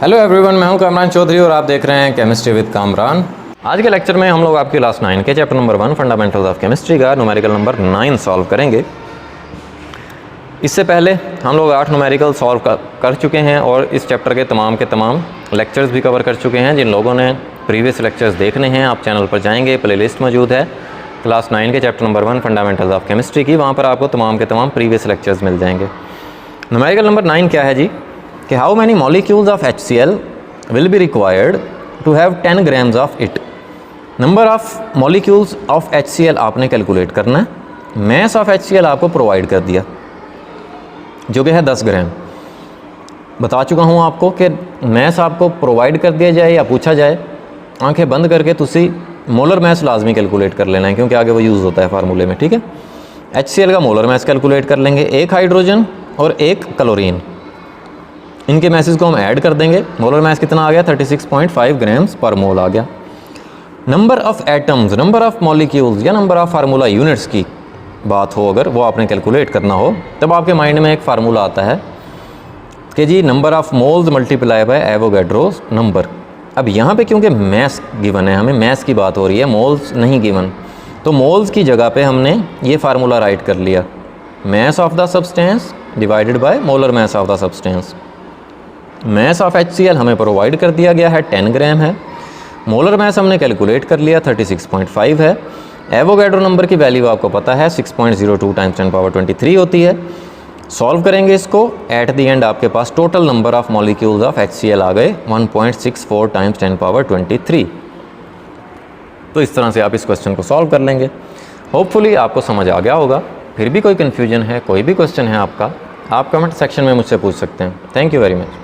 Hello everyone, मैं हूं कामरान चौधरी और आप देख रहे हैं केमिस्ट्री विद कामरान। आज के लेक्चर में हम लोग आपकी क्लास 9 के chapter number 1 fundamentals of chemistry का न्यूमेरिकल नंबर 9 सॉल्व करेंगे। इससे पहले हम लोग 8 न्यूमेरिकल सॉल्व कर चुके हैं और इस चैप्टर के तमाम लेक्चर्स भी कवर कर चुके हैं। जिन लोगों ने प्रीवियस लेक्चर्स देखने हैं, आप चैनल पर जाएंगे, प्लेलिस्ट मौजूद है क्लास 9 के chapter number 1 fundamentals of chemistry की, वहाँ पर आपको तमाम प्रीवियस लेक्चर्स मिल जाएंगे। न्यूमेरिकल नंबर 9 क्या है जी कि how many molecules of HCl will be required to have 10 grams of it। Number of molecules of HCl आपने कैलकुलेट करना है। मैस ऑफ HCl आपको प्रोवाइड कर दिया जो कि है 10 ग्राम। बता चुका हूँ आपको कि मैस आपको प्रोवाइड कर दिया जाए या पूछा जाए, आंखें बंद करके तुसी मोलर मैस लाजमी कैलकुलेट कर लेना है, क्योंकि आगे वो यूज़ होता है फार्मूले में। ठीक है, HCl का मोलर मैस कैलकुलेट कर लेंगे, एक हाइड्रोजन और एक क्लोरीन, इनके मैसेज को हम ऐड कर देंगे। मोलर मैस कितना आ गया? 36.5 ग्राम्स पर मोल आ गया। Number of atoms, number of molecules या नंबर ऑफ फार्मूला यूनिट्स की बात हो, अगर वो आपने कैलकुलेट करना हो, तब आपके माइंड में एक फार्मूला आता है कि जी number of moles multiply by Avogadro's number. अब यहाँ पे क्योंकि मैस गिवन है, हमें मैस की बात हो रही है, मोल्स नहीं गिवन, तो मोल्स की जगह पे हमने ये फार्मूला राइट कर लिया, mass of the substance divided by molar mass of the substance. Mass of HCl हमें प्रोवाइड कर दिया गया है 10 ग्राम है, मोलर मैस हमने कैलकुलेट कर लिया 36.5 है। एवोगैड्रो नंबर की वैल्यू आपको पता है 6.02 × 10⁻23 होती है। सॉल्व करेंगे इसको, एट द एंड आपके पास total number of molecules of HCl आ गए 1.64 × 10⁻23। तो इस तरह से आप इस क्वेश्चन को सॉल्व कर लेंगे। होपफुली आपको समझ आ गया होगा। फिर भी कोई कन्फ्यूजन है, कोई भी क्वेश्चन है आपका, आप कमेंट सेक्शन में मुझसे पूछ सकते हैं। Thank you very much.